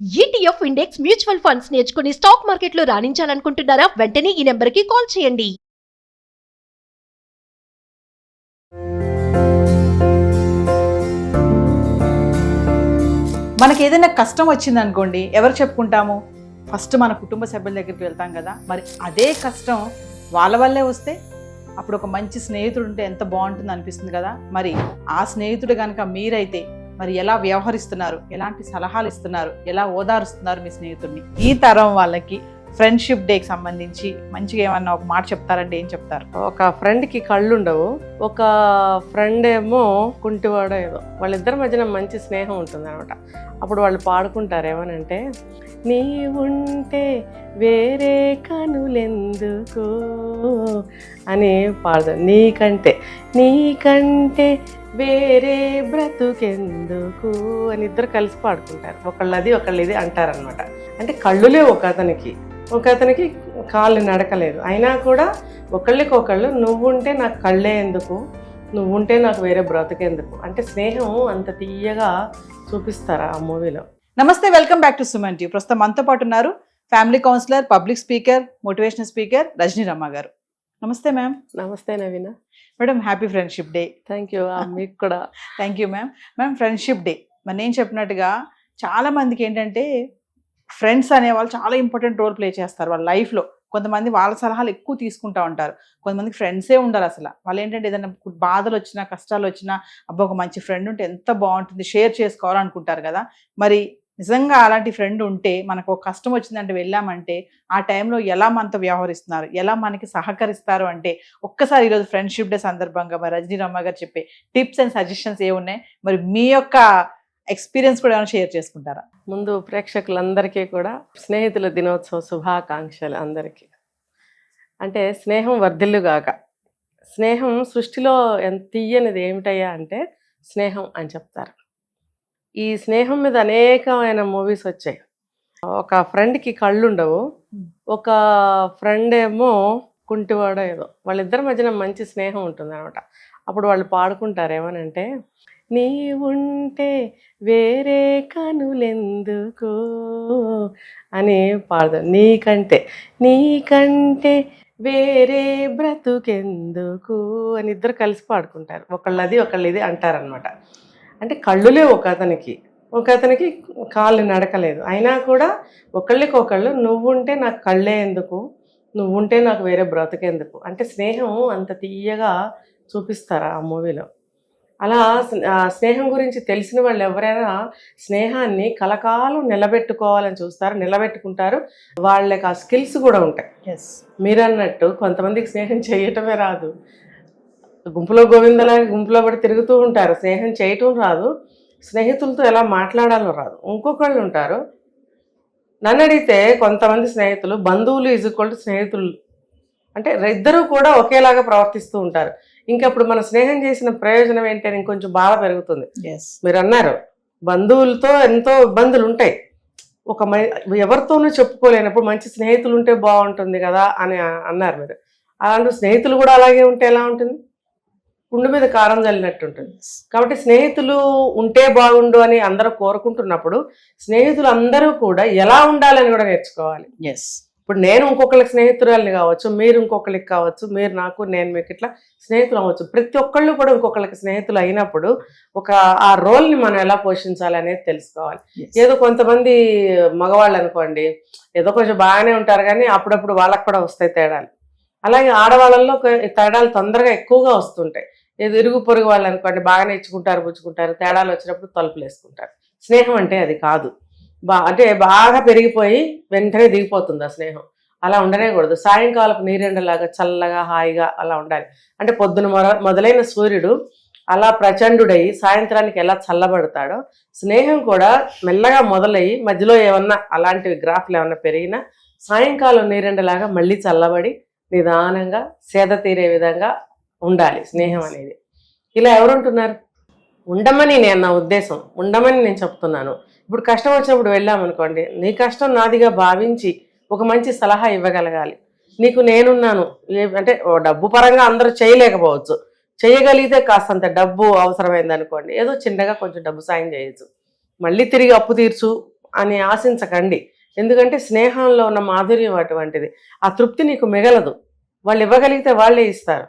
ETF index mutual funds నేర్చుకుని stock మార్కెట్లో రాణించాలనుకుంటున్నారా? వెంటనే ఈ నెంబర్కి కాల్ చేయండి. మనకి ఏదైనా కష్టం వచ్చిందనుకోండి, ఎవరు చెప్పుకుంటాము? ఫస్ట్ మన కుటుంబ సభ్యుల దగ్గరికి వెళ్తాం కదా. మరి అదే కష్టం వాళ్ళ వల్లే వస్తే అప్పుడు ఒక మంచి స్నేహితుడు ఉంటే ఎంత బాగుంటుంది అనిపిస్తుంది కదా. మరి ఆ స్నేహితుడు కనుక మీరైతే మరి ఎలా వ్యవహరిస్తున్నారు, ఎలాంటి సలహాలు ఇస్తున్నారు, ఎలా ఓదారుస్తున్నారు మీ స్నేహితుడిని? ఈ తరం వాళ్ళకి ఫ్రెండ్షిప్ డేకి సంబంధించి మంచిగా ఏమన్నా ఒక మాట చెప్తారంటే ఏం చెప్తారు? ఒక ఫ్రెండ్కి కళ్ళు ఉండవు, ఒక ఫ్రెండ్ ఏమో కుంటివాడో ఏదో, వాళ్ళిద్దరి మధ్యన మంచి స్నేహం ఉంటుంది అనమాట. అప్పుడు వాళ్ళు పాడుకుంటారు ఏమనంటే, నీ ఉంటే వేరే కనులెందుకు అని పాడతారు. నీకంటే వేరే బ్రతుకెందుకు అని ఇద్దరు కలిసి పాడుకుంటారు. ఒకళ్ళు ఇది అంటారనమాట. అంటే కళ్ళులే ఒక అతనికి కాళ్ళు నడకలేదు, అయినా కూడా ఒకళ్ళకొకళ్ళు నువ్వుంటే నాకు కళ్ళే ఎందుకు, నువ్వుంటే నాకు వేరే బ్రతుకెందుకు అంటే స్నేహం అంత తీయగా చూపిస్తారా ఆ మూవీలో. నమస్తే, welcome back to Suman TV. ప్రస్తుతం మనతో పాటు ఉన్నారు family counsellor, public speaker, motivational speaker Rajani Ramma గారు. నమస్తే మ్యామ్. నమస్తే Naveena madam, happy friendship day. Thank you. మీకు కూడా thank you ma'am. Ma'am, friendship day మరి నేను చెప్పినట్టుగా చాలా మందికి ఏంటంటే ఫ్రెండ్స్ అనేవాళ్ళు చాలా ఇంపార్టెంట్ రోల్ ప్లే చేస్తారు వాళ్ళ లైఫ్లో. కొంతమంది వాళ్ళ సలహాలు ఎక్కువ తీసుకుంటూ ఉంటారు, కొంతమందికి ఫ్రెండ్సే ఉండరు అసలు. వాళ్ళు ఏంటంటే ఏదైనా బాధలు వచ్చినా, కష్టాలు వచ్చినా, అబ్బా ఒక మంచి ఫ్రెండ్ ఉంటే ఎంత బాగుంటుంది, షేర్ చేసుకోవాలనుకుంటారు కదా. మరి నిజంగా అలాంటి ఫ్రెండ్ ఉంటే మనకు ఒక కష్టం వచ్చిందంటే వెళ్ళామంటే ఆ టైంలో ఎలా మనతో వ్యవహరిస్తున్నారు, ఎలా మనకి సహకరిస్తారు అంటే ఒక్కసారి ఈరోజు ఫ్రెండ్షిప్ డే సందర్భంగా మరి రజనీ రమ్మ గారు చెప్పే టిప్స్ అండ్ సజెషన్స్ ఏమున్నాయి, మరి మీ యొక్క ఎక్స్పీరియన్స్ కూడా ఏమైనా షేర్ చేసుకుంటారా? ముందు ప్రేక్షకులందరికీ కూడా స్నేహితుల దినోత్సవ శుభాకాంక్షలు అందరికీ. అంటే స్నేహం వర్ధిల్లుగాక. స్నేహం సృష్టిలో ఎంత తీయనిది ఏమిటయ్యా అంటే స్నేహం అని చెప్తారు. ఈ స్నేహం మీద అనేకమైన మూవీస్ వచ్చాయి. ఒక ఫ్రెండ్కి కళ్ళు ఉండవు, ఒక ఫ్రెండ్ ఏమో కుంటివాడో ఏదో, వాళ్ళిద్దరి మధ్యన మంచి స్నేహం ఉంటుంది అనమాట. అప్పుడు వాళ్ళు పాడుకుంటారు ఏమనంటే, నీ ఉంటే వేరే కనులెందుకు అని పాడతారు. నీకంటే వేరే బ్రతుకెందుకు అని ఇద్దరు కలిసి పాడుకుంటారు. ఒకళ్ళు ఇది అంటారనమాట. అంటే కళ్ళులే ఒక అతనికి కాళ్ళు నడకలేదు, అయినా కూడా ఒకళ్ళకొకళ్ళు నువ్వుంటే నాకు కళ్ళే ఎందుకు, నువ్వుంటే నాకు వేరే బ్రతుకెందుకు అంటే స్నేహం అంత తీయగా చూపిస్తారా ఆ మూవీలో. అలా స్నేహం గురించి తెలిసిన వాళ్ళు ఎవరైనా స్నేహాన్ని కలకాలం నిలబెట్టుకోవాలని చూస్తారు, నిలబెట్టుకుంటారు. వాళ్ళకి ఆ స్కిల్స్ కూడా ఉంటాయి. మీరు అన్నట్టు కొంతమందికి స్నేహం చేయటమే రాదు, గుంపులో గోవిందలాగా గుంపులో పడి తిరుగుతూ ఉంటారు, స్నేహం చేయటం రాదు, స్నేహితులతో ఎలా మాట్లాడాలో రాదు. ఇంకొకళ్ళు ఉంటారు, నన్ను అడిగితే కొంతమంది స్నేహితులు, బంధువులు ఈజ్వల్ టు స్నేహితులు అంటే ఇద్దరూ కూడా ఒకేలాగా ప్రవర్తిస్తూ ఉంటారు. ఇంకప్పుడు మన స్నేహం చేసిన ప్రయోజనం ఏంటని ఇంకొంచెం బాధ పెరుగుతుంది. మీరు అన్నారు బంధువులతో ఎంతో ఇబ్బందులు ఉంటాయి, ఎవరితోనూ చెప్పుకోలేనప్పుడు మంచి స్నేహితులు ఉంటే బాగుంటుంది కదా అని అన్నారు మీరు. అలాంటి స్నేహితులు కూడా అలాగే ఉంటే ఎలా ఉంటుంది? కుండు మీద కారం చల్లినట్టు ఉంటుంది. కాబట్టి స్నేహితులు ఉంటే బాగుండు అని అందరూ కోరుకుంటున్నప్పుడు స్నేహితులు అందరూ కూడా ఎలా ఉండాలని కూడా నేర్చుకోవాలి. ఇప్పుడు నేను ఇంకొకరికి స్నేహితురాలని కావచ్చు, మీరు ఇంకొకరికి కావచ్చు, మీరు నాకు, నేను మీకు, ఇట్లా స్నేహితులు అవ్వచ్చు. ప్రతి ఒక్కళ్ళు కూడా ఇంకొకరికి స్నేహితులు అయినప్పుడు ఆ రోల్ని మనం ఎలా పోషించాలి అనేది తెలుసుకోవాలి. ఏదో కొంతమంది మగవాళ్ళు అనుకోండి ఏదో కొంచెం బాగానే ఉంటారు, కానీ అప్పుడప్పుడు వాళ్ళకు కూడా వస్తాయి తేడాలు. అలాగే ఆడవాళ్ళల్లో తేడాలు తొందరగా ఎక్కువగా వస్తుంటాయి. ఏదో ఇరుగు పొరుగు వాళ్ళు అనుకోండి బాగానే ఇచ్చుకుంటారు, పుచ్చుకుంటారు, తేడాలు వచ్చినప్పుడు తలుపులు వేసుకుంటారు. స్నేహం అంటే అది కాదు. అంటే బాగా పెరిగిపోయి వెంటనే దిగిపోతుంది ఆ స్నేహం. అలా ఉండనేకూడదు. సాయంకాలపు నీరెండలాగా చల్లగా హాయిగా అలా ఉండాలి. అంటే పొద్దున మొదలైన సూర్యుడు అలా ప్రచండుడై సాయంత్రానికి ఎలా చల్లబడతాడో స్నేహం కూడా మెల్లగా మొదలయ్యి మధ్యలో ఏమన్నా అలాంటివి గ్రాఫ్లు ఏమన్నా పెరిగినా సాయంకాలం నీరెండలాగా మళ్ళీ చల్లబడి నిదానంగా సేద తీరే విధంగా ఉండాలి స్నేహం అనేది. ఇలా ఎవరుంటున్నారు? ఉండమని నా ఉద్దేశం, ఉండమని నేను చెప్తున్నాను. ఇప్పుడు కష్టం వచ్చినప్పుడు వెళ్ళామనుకోండి, నీ కష్టం నాదిగా భావించి ఒక మంచి సలహా ఇవ్వగలగాలి. నీకు నేనున్నాను అంటే డబ్బు పరంగా అందరూ చేయలేకపోవచ్చు, చేయగలిగితే కాస్తంత డబ్బు అవసరమైంది అనుకోండి, ఏదో చిన్నగా కొంచెం డబ్బు సాయం చేయొచ్చు. మళ్ళీ తిరిగి అప్పు తీర్చు అని ఆశించకండి. ఎందుకంటే స్నేహంలో ఉన్న మాధుర్యం అటువంటిది. ఆ తృప్తి నీకు మిగలదు. వాళ్ళు ఇవ్వగలిగితే వాళ్ళే ఇస్తారు.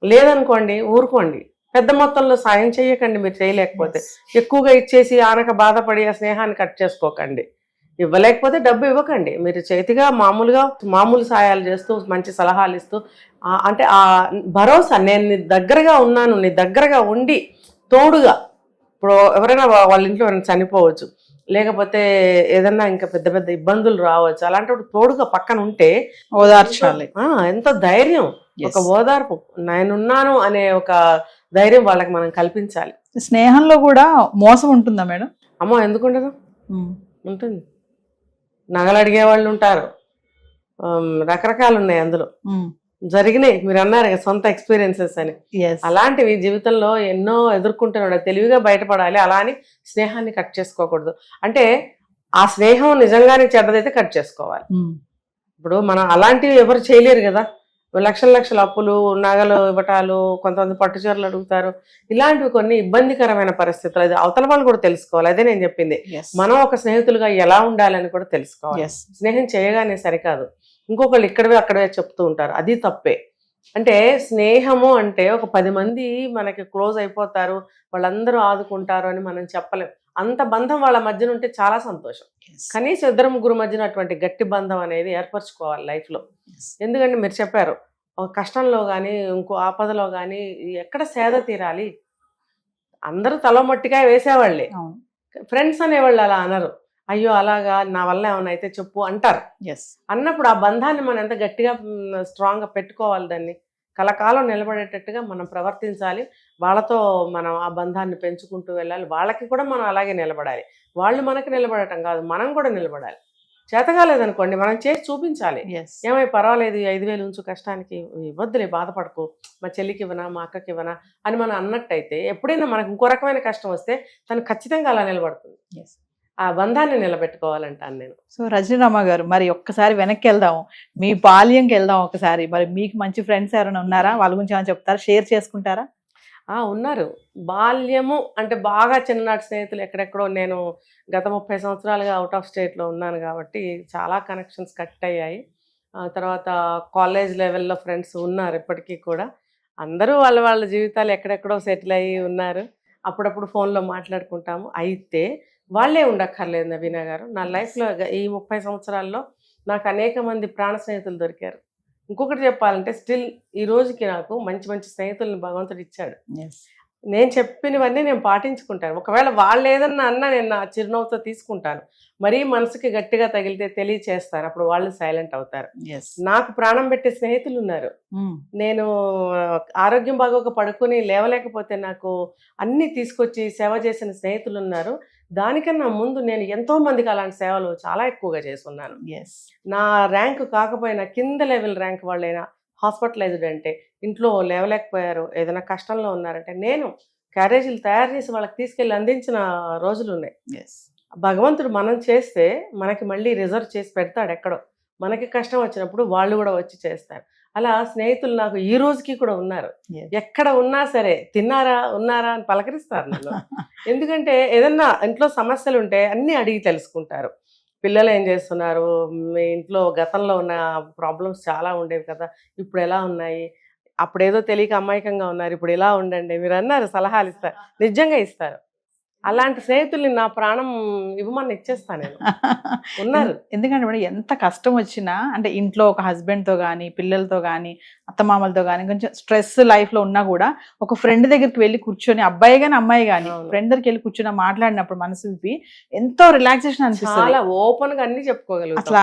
లేదనుకోండి ఊరుకోండి. పెద్ద మొత్తంలో సాయం చేయకండి మీరు చేయలేకపోతే. ఎక్కువగా ఇచ్చేసి ఆనక బాధపడి ఆ స్నేహాన్ని కట్ చేసుకోకండి. ఇవ్వలేకపోతే డబ్బు ఇవ్వకండి. మీరు చేతిగా మామూలు సాయాలు చేస్తూ మంచి సలహాలు ఇస్తూ అంటే ఆ భరోసా, నేను నీ దగ్గరగా ఉన్నాను, నీ దగ్గరగా ఉండి తోడుగా, ఇప్పుడు ఎవరైనా వాళ్ళ ఇంట్లో ఎవరైనా చనిపోవచ్చు, లేకపోతే ఏదన్నా ఇంకా పెద్ద పెద్ద ఇబ్బందులు రావచ్చు, అలాంటప్పుడు తోడుగా పక్కన ఉంటే ఓదార్చాలి. ఎంతో ధైర్యం, ఒక ఓదార్పు, నేనున్నాను అనే ఒక ధైర్యం వాళ్ళకి మనం కల్పించాలి. స్నేహంలో కూడా మోసం ఉంటుందా మేడం? అమ్మో ఎందుకుండదు, ఉంటుంది. నగలు అడిగే వాళ్ళు ఉంటారు, రకరకాలు ఉన్నాయి అందులో. జరిగినాయి, మీరు అన్నారు కదా సొంత ఎక్స్పీరియన్సెస్ అని. అలాంటివి జీవితంలో ఎన్నో ఎదుర్కొంటున్నాడు. తెలివిగా బయటపడాలి. అలా అని స్నేహాన్ని కట్ చేసుకోకూడదు. అంటే ఆ స్నేహం నిజంగానే చెడ్డదైతే కట్ చేసుకోవాలి. ఇప్పుడు మనం అలాంటివి ఎవరు చేయలేరు కదా. లక్షల అప్పులు, నగలు ఇవ్వటాలు, కొంతమంది పట్టుచీరలు అడుగుతారు. ఇలాంటివి కొన్ని ఇబ్బందికరమైన పరిస్థితులు. అది అవతల వాళ్ళు కూడా తెలుసుకోవాలి. అదే నేను చెప్పింది, మనం ఒక స్నేహితులుగా ఎలా ఉండాలని కూడా తెలుసుకోవాలి. స్నేహం చేయగానే సరికాదు, ఇంకొకళ్ళు ఇక్కడవే అక్కడవే చెప్తూ ఉంటారు, అది తప్పే. అంటే స్నేహము అంటే ఒక 10 మంది మనకి క్లోజ్ అయిపోతారు, వాళ్ళందరూ ఆదుకుంటారు అని మనం చెప్పలేం. అంత బంధం వాళ్ళ మధ్యన ఉంటే చాలా సంతోషం. కనీసం 2-3 మధ్యన అటువంటి గట్టి బంధం అనేది ఏర్పరచుకోవాలి లైఫ్లో. ఎందుకంటే మీరు చెప్పారు, ఒక కష్టంలో కానీ ఇంకో ఆపదలో కానీ ఎక్కడ సేద తీరాలి. అందరూ తల మట్టిగా వేసేవాళ్ళే. ఫ్రెండ్స్ అనేవాళ్ళు అలా అనరు. అయ్యో అలాగా, నా వల్ల ఏమైనా అయితే చెప్పు అంటారు. అన్నప్పుడు ఆ బంధాన్ని మనం ఎంత గట్టిగా స్ట్రాంగ్గా పెట్టుకోవాలి, దాన్ని కలకాలం నిలబడేటట్టుగా మనం ప్రవర్తించాలి. వాళ్ళతో మనం ఆ బంధాన్ని పెంచుకుంటూ వెళ్ళాలి. వాళ్ళకి కూడా మనం అలాగే నిలబడాలి. వాళ్ళు మనకి నిలబడటం కాదు, మనం కూడా నిలబడాలి. చేతగాలేదనుకోండి మనం చేసి చూపించాలి. ఏమై పర్వాలేదు, 5,000 ఉంచు, కష్టానికి ఇవ్వద్దులే, బాధపడకు, మా చెల్లికి ఇవ్వనా, మా అక్కకి ఇవ్వనా అని మనం అన్నట్టయితే ఎప్పుడైనా మనకు ఇంకో రకమైన కష్టం వస్తే తను ఖచ్చితంగా అలా నిలబడుతుంది. ఆ బంధాన్ని నిలబెట్టుకోవాలంటాను నేను. సో రజనీరామ గారు, మరి ఒక్కసారి వెనక్కి వెళ్దాం, మీ బాల్యంకి వెళ్దాం ఒకసారి. మరి మీకు మంచి ఫ్రెండ్స్ ఎవరైనా ఉన్నారా? వాళ్ళ గురించి ఏమైనా చెప్తారా, షేర్ చేసుకుంటారా? ఉన్నారు. బాల్యము అంటే బాగా చిన్ననాటి స్నేహితులు ఎక్కడెక్కడో, నేను గత 30 సంవత్సరాలుగా అవుట్ ఆఫ్ స్టేట్లో ఉన్నాను కాబట్టి చాలా కనెక్షన్స్ కట్ అయ్యాయి. తర్వాత కాలేజ్ లెవెల్లో ఫ్రెండ్స్ ఉన్నారు ఇప్పటికీ కూడా. అందరూ వాళ్ళ వాళ్ళ జీవితాలు ఎక్కడెక్కడో సెటిల్ అయ్యి ఉన్నారు. అప్పుడప్పుడు ఫోన్లో మాట్లాడుకుంటాము. అయితే వాళ్ళే ఉండక్కర్లేదు నవీన గారు. నా లైఫ్లో ఈ 30 సంవత్సరాల్లో నాకు అనేక మంది ప్రాణ స్నేహితులు దొరికారు. ఇంకొకటి చెప్పాలంటే స్టిల్ ఈ రోజుకి నాకు మంచి మంచి స్నేహితులను భగవంతుడు ఇచ్చాడు. నేను చెప్పినవన్నీ నేను పాటించుకుంటాను. ఒకవేళ వాళ్ళు ఏదన్నా అన్నా నేను నా చిరునవ్వుతో తీసుకుంటాను. మరీ మనసుకి గట్టిగా తగిలితే తెలియచేస్తాను, అప్పుడు వాళ్ళు సైలెంట్ అవుతారు. నాకు ప్రాణం పెట్టే స్నేహితులు ఉన్నారు. నేను ఆరోగ్యం బాగోక పడుకొని లేవలేకపోతే నాకు అన్ని తీసుకొచ్చి సేవ చేసిన స్నేహితులు ఉన్నారు. దానికన్నా ముందు నేను ఎంతో మందికి అలాంటి సేవలు చాలా ఎక్కువగా చేస్తున్నాను. నా ర్యాంక్ కాకపోయినా కింద లెవెల్ ర్యాంక్ వాళ్ళైనా హాస్పిటలైజ్డ్ అంటే, ఇంట్లో లేవలేకపోయారు, ఏదైనా కష్టంలో ఉన్నారంటే నేను క్యారేజీలు తయారు చేసి వాళ్ళకి తీసుకెళ్ళి అందించిన రోజులు ఉన్నాయి. భగవంతుడు మనం చేస్తే మనకి మళ్ళీ రిజర్వ్ చేసి పెడతాడు ఎక్కడో. మనకి కష్టం వచ్చినప్పుడు వాళ్ళు కూడా వచ్చి చేస్తారు. అలా స్నేహితులు నాకు ఈ రోజుకి కూడా ఉన్నారు. ఎక్కడ ఉన్నా సరే తిన్నారా, ఉన్నారా అని పలకరిస్తారు నన్ను. ఎందుకంటే ఏదన్నా ఇంట్లో సమస్యలు ఉంటే అన్నీ అడిగి తెలుసుకుంటారు. పిల్లలు ఏం చేస్తున్నారు, మీ ఇంట్లో గతంలో ఉన్న ప్రాబ్లమ్స్ చాలా ఉండేవి కదా, ఇప్పుడు ఎలా ఉన్నాయి, అప్పుడేదో తెలియక అమాయకంగా ఉన్నారు, ఇప్పుడు ఇలా ఉండండి, మీరు అన్నారు సలహాలు ఇస్తారు, నిజంగా ఇస్తారు. అలాంటి స్నేహితుల్ని నా ప్రాణం ఇవ్వమని ఇచ్చేస్తాను నేను. ఉన్నారు. ఎందుకంటే మేడం ఎంత కష్టం వచ్చినా, అంటే ఇంట్లో ఒక హస్బెండ్తో కానీ పిల్లలతో కానీ అత్తమామలతో కానీ కొంచెం స్ట్రెస్ లైఫ్లో ఉన్నా కూడా ఒక ఫ్రెండ్ దగ్గరికి వెళ్ళి కూర్చొని, అబ్బాయి కానీ అమ్మాయి కానీ ఫ్రెండ్ దగ్గరికి వెళ్ళి కూర్చొని మాట్లాడినప్పుడు మనసు విప్పి ఎంతో రిలాక్సేషన్ అనిపిస్తుంది. చాలా ఓపెన్ గా అన్ని చెప్పుకోగలుగుతాం. అసలు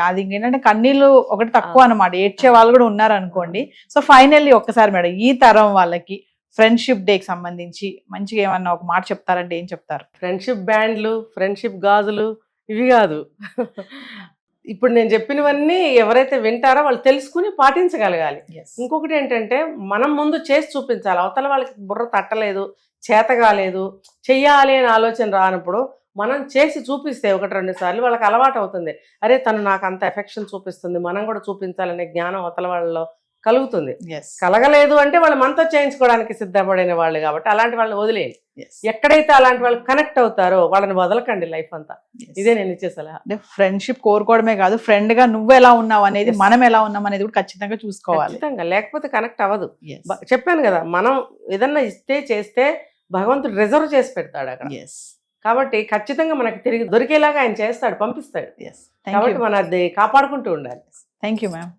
అది ఏంటంటే కన్నీళ్ళు ఒకటి తక్కువ అన్నమాట, ఏడ్చే వాళ్ళు కూడా ఉన్నారు అనుకోండి. సో ఫైనల్లీ ఒక్కసారి మేడం ఈ తరం వాళ్ళకి ఫ్రెండ్షిప్ డేకి సంబంధించి మంచిగా ఏమన్నా ఒక మాట చెప్తారంటే ఏం చెప్తారు? ఫ్రెండ్షిప్ బ్యాండ్లు, ఫ్రెండ్షిప్ గాజులు ఇవి కాదు. ఇప్పుడు నేను చెప్పినవన్నీ ఎవరైతే వింటారో వాళ్ళు తెలుసుకుని పాటించగలగాలి. ఇంకొకటి ఏంటంటే మనం ముందు చేసి చూపించాలి. అవతల వాళ్ళకి బుర్ర తట్టలేదు, చేత కాలేదు, చెయ్యాలి అని ఆలోచన రానప్పుడు మనం చేసి చూపిస్తే 1-2 సార్లు వాళ్ళకి అలవాటు అవుతుంది. అరే తను నాకు అంత ఎఫెక్షన్ చూపిస్తుంది, మనం కూడా చూపించాలనే జ్ఞానం అవతల వాళ్ళలో కలుగుతుంది. ఎస్ కలగలేదు అంటే వాళ్ళు మనతో చేయించుకోవడానికి సిద్ధపడిన వాళ్ళు కాబట్టి అలాంటి వాళ్ళని వదిలేయండి. ఎక్కడైతే అలాంటి వాళ్ళు కనెక్ట్ అవుతారో వాళ్ళని వదలకండి లైఫ్ అంతా. ఇదే నేను ఇచ్చే సలహా. అంటే ఫ్రెండ్షిప్ కోరుకోవడమే కాదు, ఫ్రెండ్ గా నువ్వు ఎలా ఉన్నావు అనేది, మనం ఎలా ఉన్నాం అనేది కూడా ఖచ్చితంగా చూసుకోవాలి. ఖచ్చితంగా, లేకపోతే కనెక్ట్ అవ్వదు. చెప్పాను కదా, మనం ఏదన్నా ఇస్తే చేస్తే భగవంతుడు రిజర్వ్ చేసి పెడతాడు అక్కడ. కాబట్టి ఖచ్చితంగా మనకి తిరిగి దొరికేలాగా ఆయన చేస్తాడు, పంపిస్తాడు. కాబట్టి మనం అది కాపాడుకుంటూ ఉండాలి. Thank you ma'am.